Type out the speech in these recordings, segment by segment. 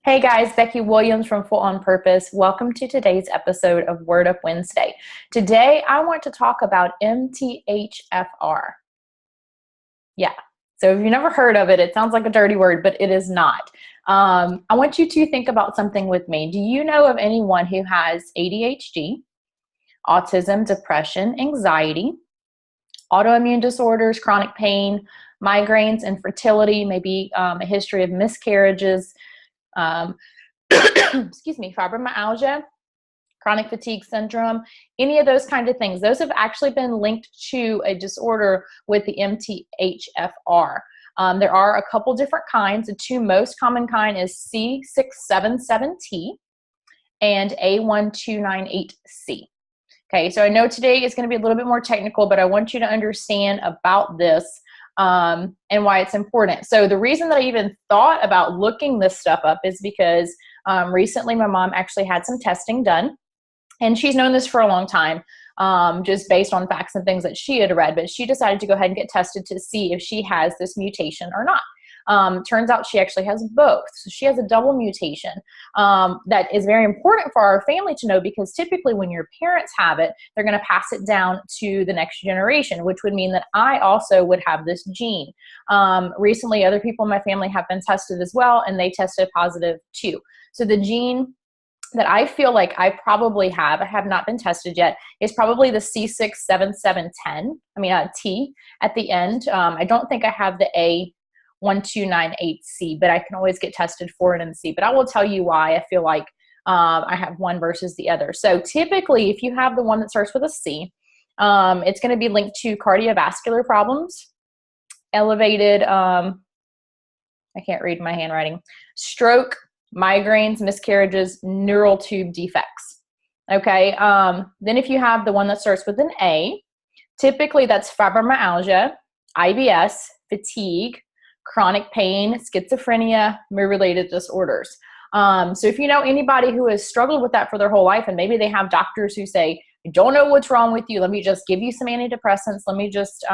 Hey guys, Becky Williams from Full On Purpose. Welcome to today's episode of Word Up Wednesday. Today I want to talk about MTHFR. Yeah, so if you've never heard of it, it sounds like a dirty word, but it is not. I want you to think about something with me. Do you know of anyone who has ADHD, autism, depression, anxiety, autoimmune disorders, chronic pain, migraines, infertility, maybe a history of miscarriages, excuse me, fibromyalgia, chronic fatigue syndrome, any of those kind of things? Those have actually been linked to a disorder with the MTHFR. There are a couple different kinds. The two most common kind is C677T and A1298C. Okay, so I know today is going to be a little bit more technical, but I want you to understand about this and why it's important. So the reason that I even thought about looking this stuff up is because recently my mom actually had some testing done, and she's known this for a long time, just based on facts and things that she had read, but she decided to go ahead and get tested to see if she has this mutation or not. Turns out she actually has both. So she has a double mutation that is very important for our family to know, because typically when your parents have it, they're going to pass it down to the next generation, which would mean that I also would have this gene. Recently, other people in my family have been tested as well, and they tested positive too. So the gene that I feel like I probably have, I have not been tested yet, is probably the T at the end. I don't think I have the A1298C, but I can always get tested for it and see. But I will tell you why I feel like I have one versus the other. So typically, if you have the one that starts with a C, it's going to be linked to cardiovascular problems, elevated, I can't read my handwriting, stroke, migraines, miscarriages, neural tube defects. Okay, then if you have the one that starts with an A, typically that's fibromyalgia, IBS, fatigue, chronic pain, schizophrenia, mood-related disorders. So if you know anybody who has struggled with that for their whole life, and maybe they have doctors who say, I don't know what's wrong with you, let me just give you some antidepressants, let me just,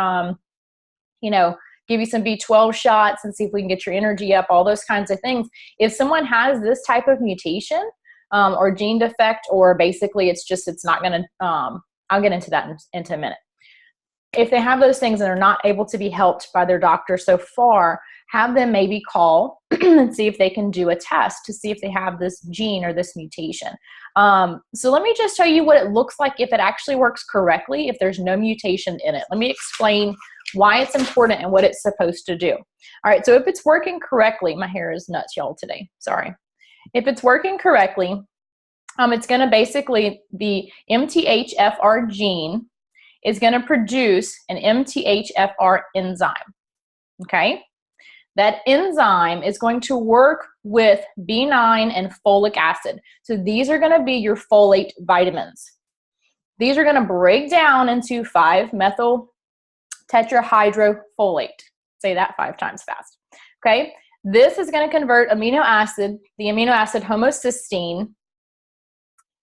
give you some B12 shots and see if we can get your energy up, all those kinds of things. If someone has this type of mutation or gene defect, or basically it's not going to, I'll get into that into a minute. If they have those things and are not able to be helped by their doctor so far, have them maybe call and see if they can do a test to see if they have this gene or this mutation. So let me just tell you what it looks like if it actually works correctly, if there's no mutation in it. Let me explain why it's important and what it's supposed to do. All right, so if it's working correctly, my hair is nuts, y'all, today. Sorry. If it's working correctly, it's going to basically, the MTHFR gene is going to produce an MTHFR enzyme. Okay? That enzyme is going to work with B9 and folic acid. So these are going to be your folate vitamins. These are going to break down into 5-methyl tetrahydrofolate. Say that 5 times fast. Okay? This is going to convert the amino acid homocysteine,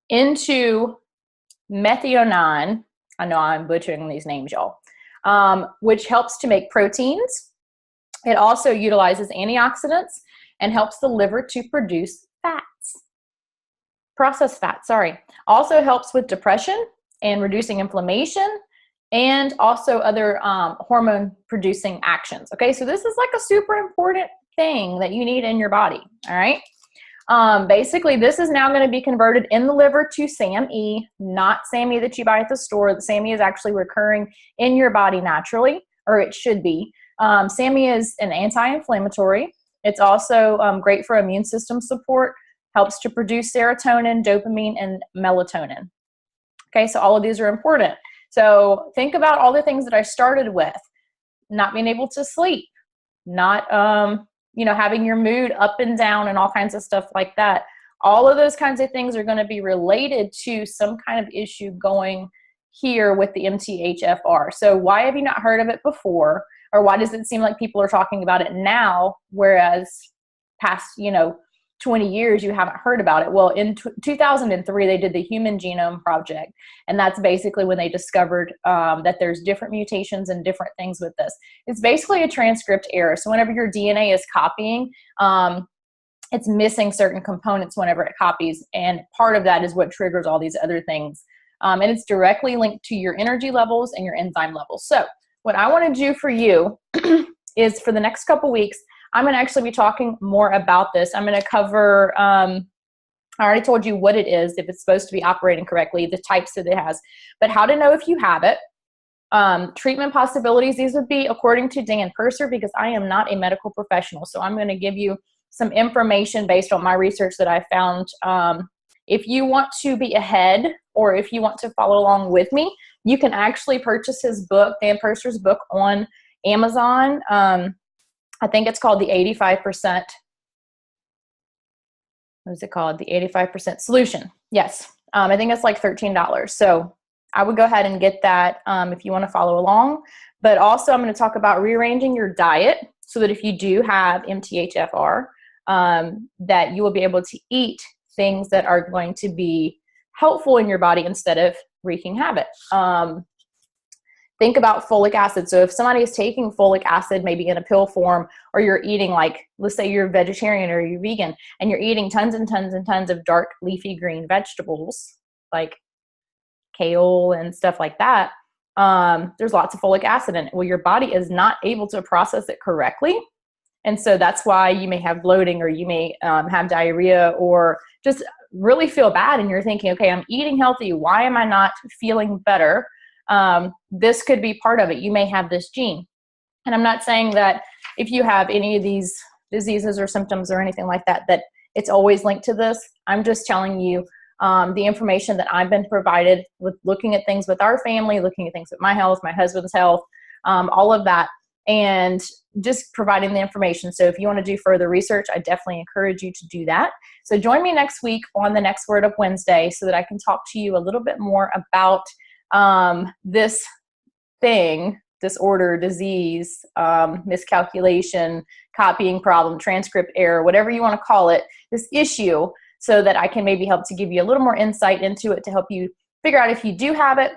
into methionine. I know I'm butchering these names, y'all. Which helps to make proteins. It also utilizes antioxidants and helps the liver to produce fats. Processed fats, sorry. Also helps with depression and reducing inflammation, and also other hormone-producing actions. Okay, so this is like a super important thing that you need in your body, all right? Basically, this is now going to be converted in the liver to SAMe, not SAMe that you buy at the store. The SAMe is actually recurring in your body naturally, or it should be. SAMe is an anti-inflammatory. It's also great for immune system support, helps to produce serotonin, dopamine, and melatonin. Okay, so all of these are important. So think about all the things that I started with: not being able to sleep, not having your mood up and down and all kinds of stuff like that. All of those kinds of things are going to be related to some kind of issue going here with the MTHFR. So why have you not heard of it before? Or why does it seem like people are talking about it now, whereas past, 20 years you haven't heard about it? Well, in 2003, they did the Human Genome Project. And that's basically when they discovered that there's different mutations and different things with this. It's basically a transcript error. So whenever your DNA is copying, it's missing certain components whenever it copies. And part of that is what triggers all these other things. And it's directly linked to your energy levels and your enzyme levels. So what I want to do for you is for the next couple weeks, I'm going to actually be talking more about this. I'm going to cover, I already told you what it is, if it's supposed to be operating correctly, the types that it has, but how to know if you have it. Treatment possibilities, these would be according to Dan Purser, because I am not a medical professional. So I'm going to give you some information based on my research that I found. If you want to be ahead, or if you want to follow along with me, you can actually purchase his book, Dan Purser's book, on Amazon. I think it's called the 85%. What is it called? The 85% Solution. Yes. I think it's like $13. So I would go ahead and get that if you want to follow along. But also I'm going to talk about rearranging your diet so that if you do have MTHFR, that you will be able to eat things that are going to be helpful in your body instead of wreaking havoc. Think about folic acid. So if somebody is taking folic acid, maybe in a pill form, or you're eating, like, let's say you're a vegetarian or you're vegan, and you're eating tons and tons and tons of dark leafy green vegetables, like kale and stuff like that, there's lots of folic acid in it. Well, your body is not able to process it correctly. And so that's why you may have bloating, or you may have diarrhea, or just really feel bad. And you're thinking, okay, I'm eating healthy. Why am I not feeling better? This could be part of it. You may have this gene. And I'm not saying that if you have any of these diseases or symptoms or anything like that, that it's always linked to this. I'm just telling you the information that I've been provided with looking at things with our family, looking at things with my health, my husband's health, all of that, and just providing the information. So if you want to do further research, I definitely encourage you to do that. So join me next week on the Next Word Up Wednesday so that I can talk to you a little bit more about this thing, disorder, disease, miscalculation, copying problem, transcript error, whatever you want to call it, this issue, so that I can maybe help to give you a little more insight into it to help you figure out if you do have it.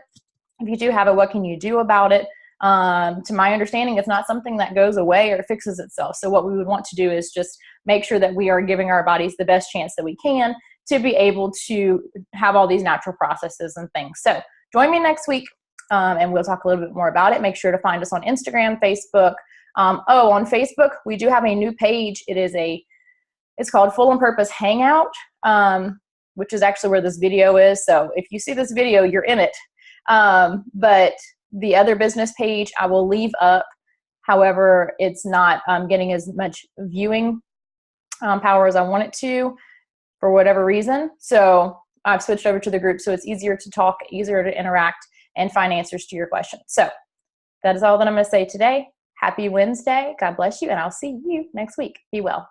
If you do have it, what can you do about it? To my understanding, it's not something that goes away or fixes itself. So what we would want to do is just make sure that we are giving our bodies the best chance that we can to be able to have all these natural processes and things. So join me next week, and we'll talk a little bit more about it. Make sure to find us on Instagram, Facebook. On Facebook, we do have a new page. It's called Full and Purpose Hangout, which is actually where this video is. So if you see this video, you're in it. But the other business page I will leave up. However, it's not getting as much viewing power as I want it to for whatever reason. So I've switched over to the group, so it's easier to talk, easier to interact, and find answers to your questions. So that is all that I'm going to say today. Happy Wednesday. God bless you, and I'll see you next week. Be well.